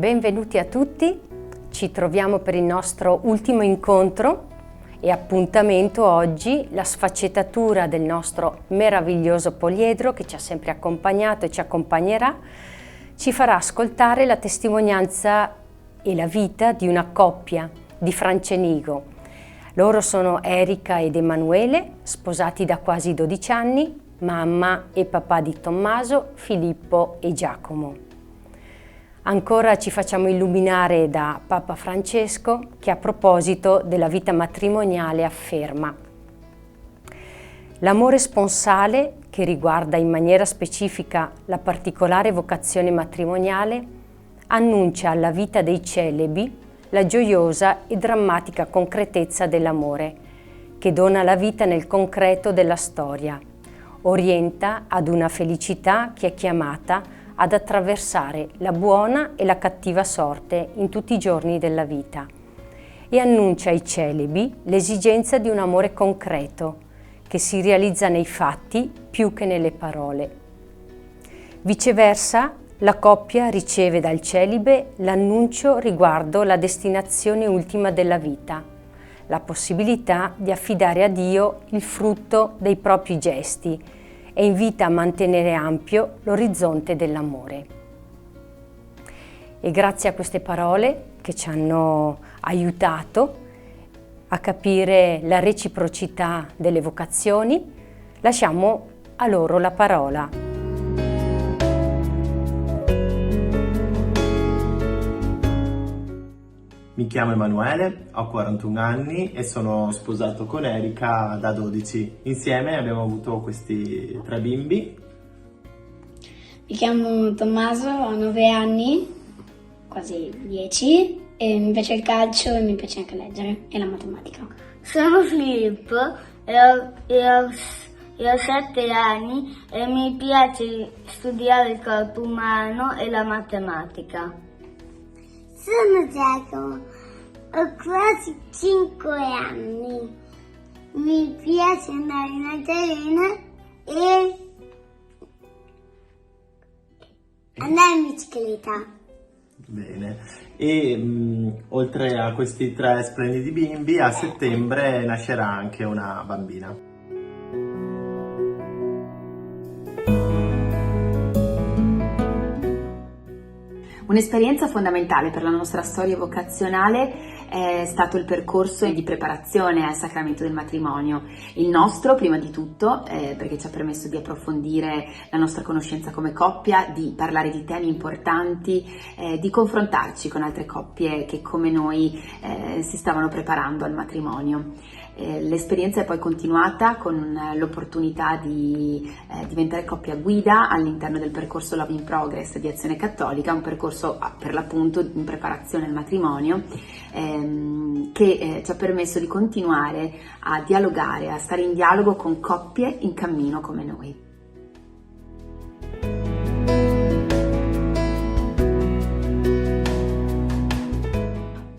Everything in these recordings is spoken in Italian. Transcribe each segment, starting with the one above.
Benvenuti a tutti, ci troviamo per il nostro ultimo incontro e appuntamento oggi, la sfaccettatura del nostro meraviglioso poliedro che ci ha sempre accompagnato e ci accompagnerà, ci farà ascoltare la testimonianza e la vita di una coppia di Francenigo. Loro sono Erika ed Emanuele, sposati da quasi 12 anni, mamma e papà di Tommaso, Filippo e Giacomo. Ancora ci facciamo illuminare da Papa Francesco che a proposito della vita matrimoniale afferma: l'amore sponsale, che riguarda in maniera specifica la particolare vocazione matrimoniale, annuncia alla vita dei celibi la gioiosa e drammatica concretezza dell'amore, che dona la vita nel concreto della storia, orienta ad una felicità che è chiamata ad attraversare la buona e la cattiva sorte in tutti i giorni della vita e annuncia ai celibi l'esigenza di un amore concreto che si realizza nei fatti più che nelle parole. Viceversa, la coppia riceve dal celibe l'annuncio riguardo la destinazione ultima della vita, la possibilità di affidare a Dio il frutto dei propri gesti e invita a mantenere ampio l'orizzonte dell'amore. E grazie a queste parole che ci hanno aiutato a capire la reciprocità delle vocazioni, lasciamo a loro la parola. Mi chiamo Emanuele, ho 41 anni e sono sposato con Erika da 12. Insieme abbiamo avuto questi 3 bimbi. Mi chiamo Tommaso, ho 9 anni, quasi 10, e mi piace il calcio e mi piace anche leggere e la matematica. Sono Filippo e ho 7 anni e mi piace studiare il corpo umano e la matematica. Sono Giacomo, ho quasi 5 anni, mi piace andare in altalena e andare in bicicletta. Bene, e oltre a questi 3 splendidi bimbi, a settembre nascerà anche una bambina. Un'esperienza fondamentale per la nostra storia vocazionale è stato il percorso di preparazione al sacramento del matrimonio. Il nostro, prima di tutto, perché ci ha permesso di approfondire la nostra conoscenza come coppia, di parlare di temi importanti, di confrontarci con altre coppie che come noi si stavano preparando al matrimonio. L'esperienza è poi continuata con l'opportunità di diventare coppia guida all'interno del percorso Love in Progress di Azione Cattolica, un percorso per l'appunto in preparazione al matrimonio che ci ha permesso di continuare a dialogare, a stare in dialogo con coppie in cammino come noi.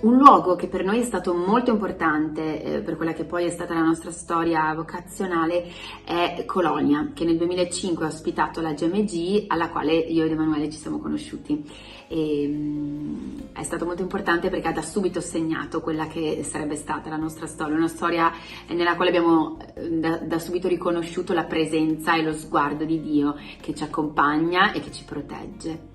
Un luogo che per noi è stato molto importante per quella che poi è stata la nostra storia vocazionale è Colonia, che nel 2005 ha ospitato la GMG, alla quale io ed Emanuele ci siamo conosciuti. È stato molto importante perché ha da subito segnato quella che sarebbe stata la nostra storia, una storia nella quale abbiamo da subito riconosciuto la presenza e lo sguardo di Dio che ci accompagna e che ci protegge.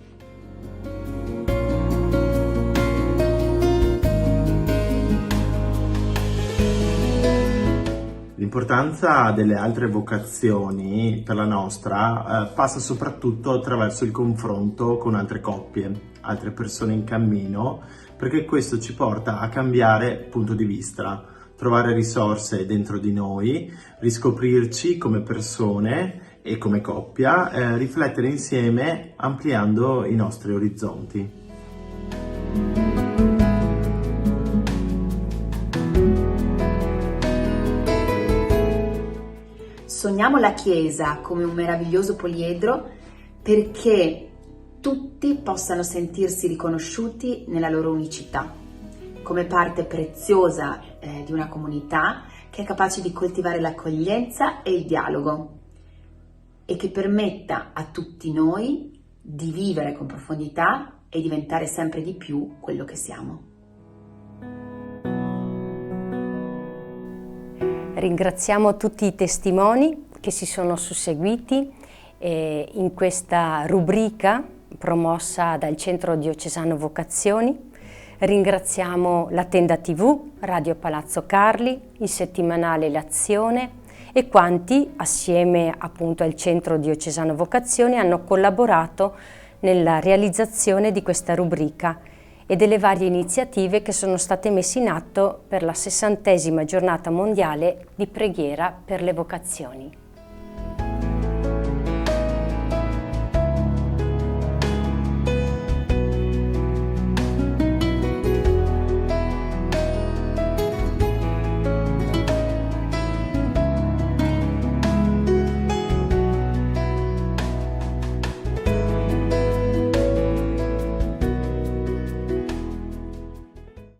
L'importanza delle altre vocazioni per la nostra passa soprattutto attraverso il confronto con altre coppie, altre persone in cammino, perché questo ci porta a cambiare punto di vista, trovare risorse dentro di noi, riscoprirci come persone e come coppia, riflettere insieme ampliando i nostri orizzonti. Sogniamo la Chiesa come un meraviglioso poliedro perché tutti possano sentirsi riconosciuti nella loro unicità, come parte preziosa di una comunità che è capace di coltivare l'accoglienza e il dialogo e che permetta a tutti noi di vivere con profondità e diventare sempre di più quello che siamo. Ringraziamo tutti i testimoni che si sono susseguiti in questa rubrica promossa dal Centro Diocesano Vocazioni. Ringraziamo la Tenda TV, Radio Palazzo Carli, il settimanale L'Azione e quanti, assieme appunto al Centro Diocesano Vocazioni, hanno collaborato nella realizzazione di questa rubrica e delle varie iniziative che sono state messe in atto per la 60ª giornata mondiale di preghiera per le vocazioni.